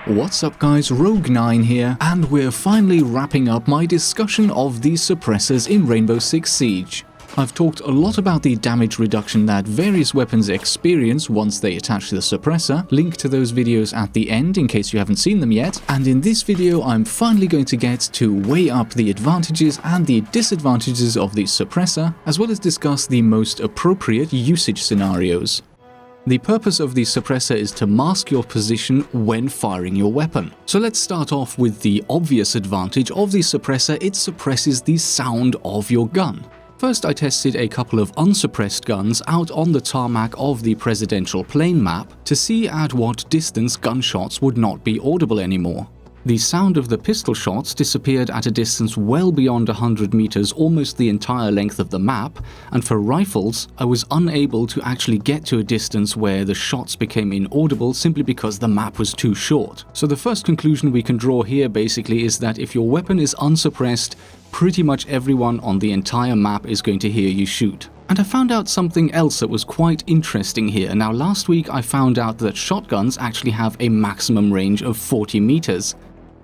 What's up guys, Rogue9 here, and we're finally wrapping up my discussion of the suppressors in Rainbow Six Siege. I've talked a lot about the damage reduction that various weapons experience once they attach to the suppressor, link to those videos at the end in case you haven't seen them yet, and in this video I'm finally going to get to weigh up the advantages and the disadvantages of the suppressor, as well as discuss the most appropriate usage scenarios. The purpose of the suppressor is to mask your position when firing your weapon. So let's start off with the obvious advantage of the suppressor: it suppresses the sound of your gun. First, I tested a couple of unsuppressed guns out on the tarmac of the presidential plane map to see at what distance gunshots would not be audible anymore. The sound of the pistol shots disappeared at a distance well beyond 100 meters, almost the entire length of the map, and for rifles, I was unable to actually get to a distance where the shots became inaudible simply because the map was too short. So the first conclusion we can draw here basically is that if your weapon is unsuppressed, pretty much everyone on the entire map is going to hear you shoot. And I found out something else that was quite interesting here. Now, last week I found out that shotguns actually have a maximum range of 40 meters.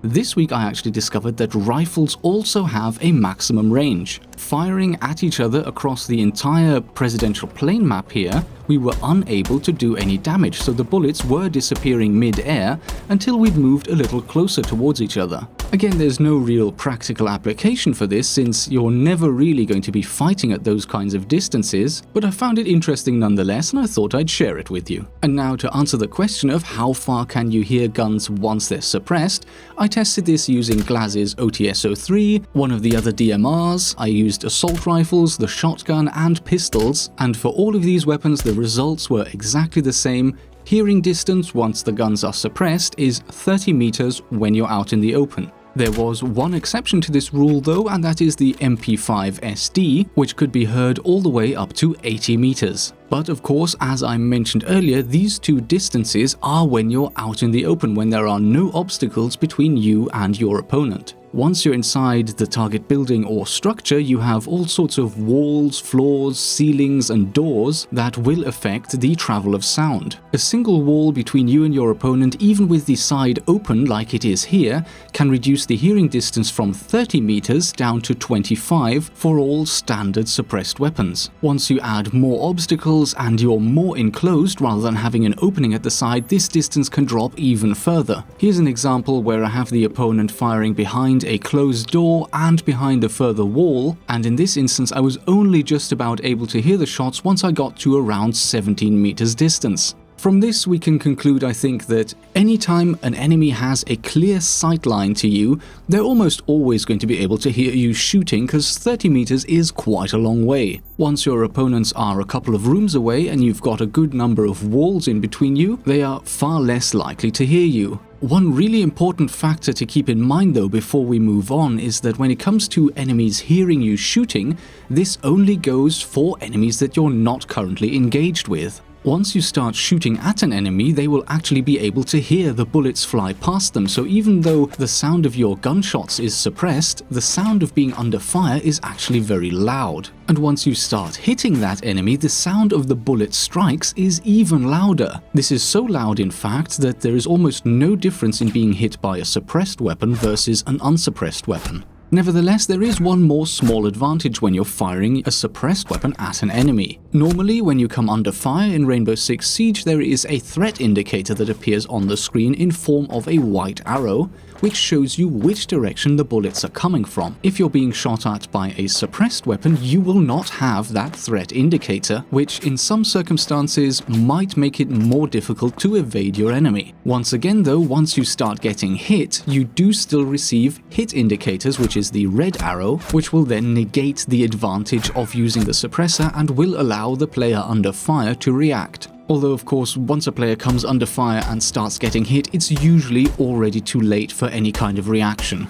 This week I actually discovered that rifles also have a maximum range. Firing at each other across the entire presidential plane map here, we were unable to do any damage, so the bullets were disappearing mid-air until we'd moved a little closer towards each other. Again, there's no real practical application for this since you're never really going to be fighting at those kinds of distances, but I found it interesting nonetheless and I thought I'd share it with you. And now to answer the question of how far can you hear guns once they're suppressed, I tested this using Glaz's OTS-03, one of the other DMRs, I used assault rifles, the shotgun and pistols, and for all of these weapons the results were exactly the same. Hearing distance once the guns are suppressed is 30 meters when you're out in the open. There was one exception to this rule though, and that is the MP5 SD, which could be heard all the way up to 80 meters. But of course, as I mentioned earlier, these two distances are when you're out in the open, when there are no obstacles between you and your opponent. Once you're inside the target building or structure, you have all sorts of walls, floors, ceilings, and doors that will affect the travel of sound. A single wall between you and your opponent, even with the side open like it is here, can reduce the hearing distance from 30 meters down to 25 for all standard suppressed weapons. Once you add more obstacles and you're more enclosed rather than having an opening at the side, this distance can drop even further. Here's an example where I have the opponent firing behind a closed door and behind a further wall, and in this instance I was only just about able to hear the shots once I got to around 17 meters distance. From this we can conclude, I think, that anytime an enemy has a clear sight line to you, they're almost always going to be able to hear you shooting, because 30 meters is quite a long way. Once your opponents are a couple of rooms away and you've got a good number of walls in between you, they are far less likely to hear you. One really important factor to keep in mind though before we move on is that when it comes to enemies hearing you shooting, this only goes for enemies that you're not currently engaged with. Once you start shooting at an enemy, they will actually be able to hear the bullets fly past them, so even though the sound of your gunshots is suppressed, the sound of being under fire is actually very loud. And once you start hitting that enemy, the sound of the bullet strikes is even louder. This is so loud, in fact, that there is almost no difference in being hit by a suppressed weapon versus an unsuppressed weapon. Nevertheless, there is one more small advantage when you're firing a suppressed weapon at an enemy. Normally, when you come under fire in Rainbow Six Siege, there is a threat indicator that appears on the screen in form of a white arrow, which shows you which direction the bullets are coming from. If you're being shot at by a suppressed weapon, you will not have that threat indicator, which in some circumstances might make it more difficult to evade your enemy. Once again though, once you start getting hit, you do still receive hit indicators, which is the red arrow, which will then negate the advantage of using the suppressor and will allow the player under fire to react. Although of course, once a player comes under fire and starts getting hit, it's usually already too late for any kind of reaction.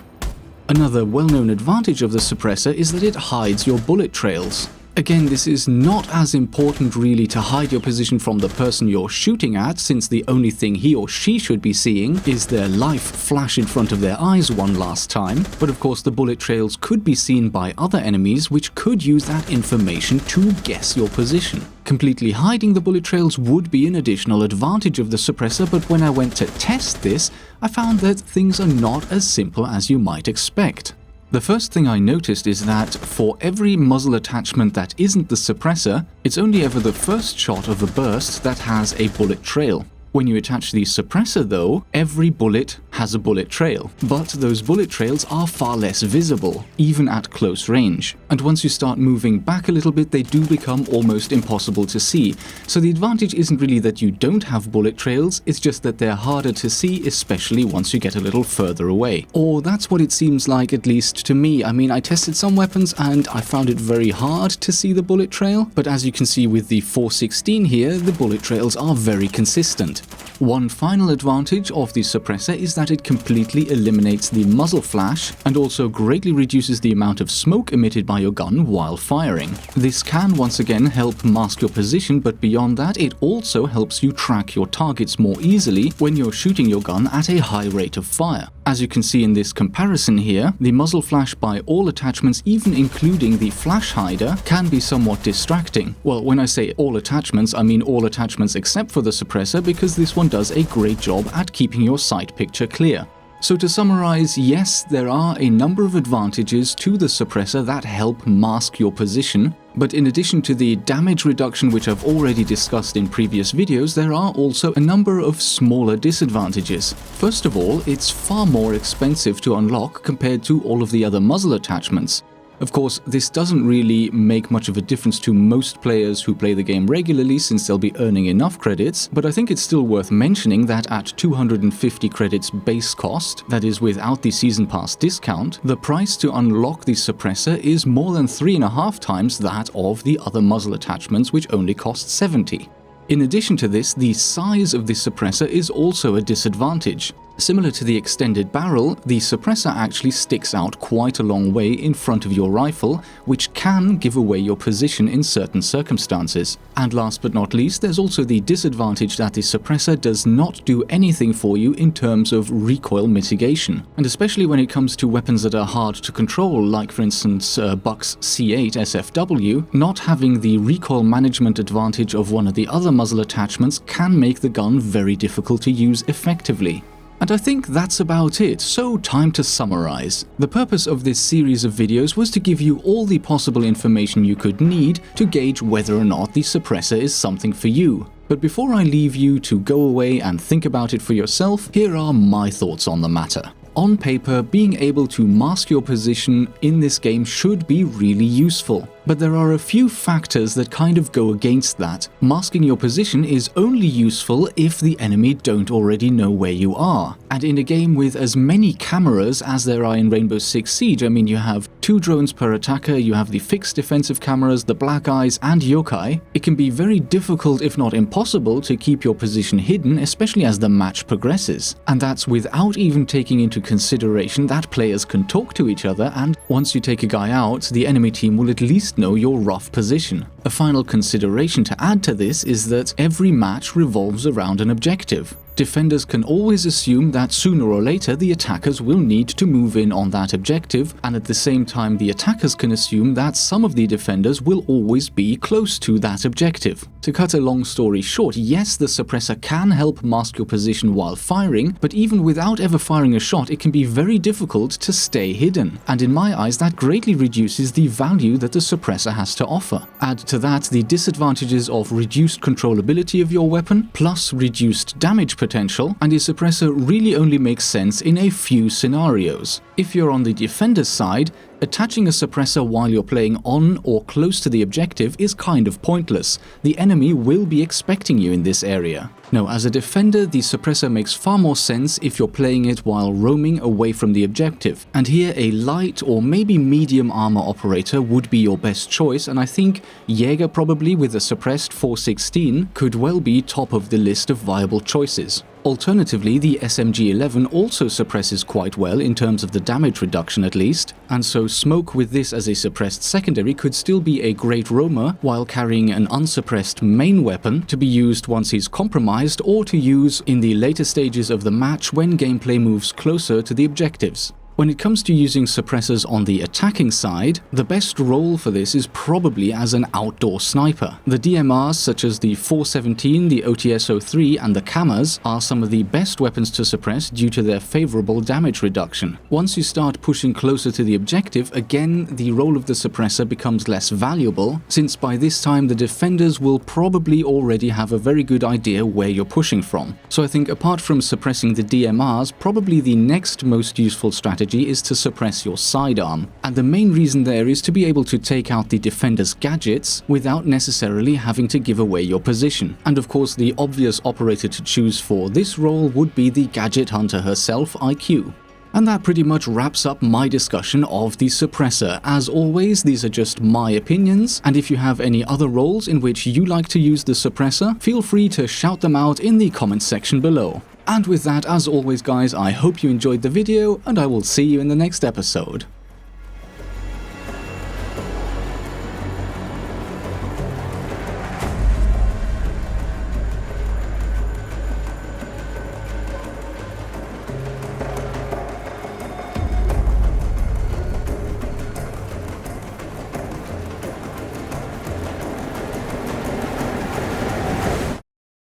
Another well-known advantage of the suppressor is that it hides your bullet trails. Again, this is not as important really to hide your position from the person you're shooting at, since the only thing he or she should be seeing is their life flash in front of their eyes one last time. But of course the bullet trails could be seen by other enemies, which could use that information to guess your position. Completely hiding the bullet trails would be an additional advantage of the suppressor, but when I went to test this, I found that things are not as simple as you might expect. The first thing I noticed is that for every muzzle attachment that isn't the suppressor, it's only ever the first shot of a burst that has a bullet trail. When you attach the suppressor though, every bullet has a bullet trail, but those bullet trails are far less visible, even at close range. And once you start moving back a little bit, they do become almost impossible to see. So the advantage isn't really that you don't have bullet trails, it's just that they're harder to see, especially once you get a little further away. Or that's what it seems like, at least to me. I mean, I tested some weapons and I found it very hard to see the bullet trail, but as you can see with the 416 here, the bullet trails are very consistent. One final advantage of the suppressor is that it completely eliminates the muzzle flash and also greatly reduces the amount of smoke emitted by your gun while firing. This can once again help mask your position, but beyond that it also helps you track your targets more easily when you're shooting your gun at a high rate of fire. As you can see in this comparison here, the muzzle flash by all attachments, even including the flash hider, can be somewhat distracting. Well, when I say all attachments, I mean all attachments except for the suppressor, because this one does a great job at keeping your sight picture clear. So to summarize, yes, there are a number of advantages to the suppressor that help mask your position, but in addition to the damage reduction which I've already discussed in previous videos, there are also a number of smaller disadvantages. First of all, it's far more expensive to unlock compared to all of the other muzzle attachments. Of course, this doesn't really make much of a difference to most players who play the game regularly, since they'll be earning enough credits, but I think it's still worth mentioning that at 250 credits base cost, that is without the Season Pass discount, the price to unlock the suppressor is more than 3.5 times that of the other muzzle attachments, which only cost 70. In addition to this, the size of the suppressor is also a disadvantage. Similar to the extended barrel, the suppressor actually sticks out quite a long way in front of your rifle, which can give away your position in certain circumstances. And last but not least, there's also the disadvantage that the suppressor does not do anything for you in terms of recoil mitigation. And especially when it comes to weapons that are hard to control, like for instance Buck's C8 SFW, not having the recoil management advantage of one of the other muzzle attachments can make the gun very difficult to use effectively. And I think that's about it, so time to summarize. The purpose of this series of videos was to give you all the possible information you could need to gauge whether or not the suppressor is something for you. But before I leave you to go away and think about it for yourself, here are my thoughts on the matter. On paper, being able to mask your position in this game should be really useful. But there are a few factors that kind of go against that. Masking your position is only useful if the enemy don't already know where you are. And in a game with as many cameras as there are in Rainbow Six Siege, I mean, you have 2 drones per attacker, you have the fixed defensive cameras, the black eyes, and yokai, it can be very difficult, if not impossible, to keep your position hidden, especially as the match progresses. And that's without even taking into consideration that players can talk to each other, and once you take a guy out, the enemy team will at least know your rough position. A final consideration to add to this is that every match revolves around an objective. Defenders can always assume that sooner or later the attackers will need to move in on that objective, and at the same time the attackers can assume that some of the defenders will always be close to that objective. To cut a long story short, yes, the suppressor can help mask your position while firing, but even without ever firing a shot, it can be very difficult to stay hidden. And in my eyes, that greatly reduces the value that the suppressor has to offer. Add to that the disadvantages of reduced controllability of your weapon, plus reduced damage potential, and the suppressor really only makes sense in a few scenarios. If you're on the defender's side, attaching a suppressor while you're playing on or close to the objective is kind of pointless. The enemy will be expecting you in this area. No, as a defender, the suppressor makes far more sense if you're playing it while roaming away from the objective. And here a light or maybe medium armor operator would be your best choice, and I think Jaeger, probably with a suppressed 416, could well be top of the list of viable choices. Alternatively, the SMG-11 also suppresses quite well in terms of the damage reduction at least, and so smoke with this as a suppressed secondary could still be a great roamer while carrying an unsuppressed main weapon to be used once he's compromised or to use in the later stages of the match when gameplay moves closer to the objectives. When it comes to using suppressors on the attacking side, the best role for this is probably as an outdoor sniper. The DMRs such as the 417, the OTS-03 and the Kamas are some of the best weapons to suppress due to their favorable damage reduction. Once you start pushing closer to the objective, again the role of the suppressor becomes less valuable, since by this time the defenders will probably already have a very good idea where you're pushing from. So I think apart from suppressing the DMRs, probably the next most useful strategy is to suppress your sidearm, and the main reason there is to be able to take out the defender's gadgets without necessarily having to give away your position. And of course the obvious operator to choose for this role would be the gadget hunter herself, IQ. And that pretty much wraps up my discussion of the suppressor. As always, these are just my opinions, and if you have any other roles in which you like to use the suppressor, feel free to shout them out in the comments section below. And with that, as always guys, I hope you enjoyed the video, and I will see you in the next episode.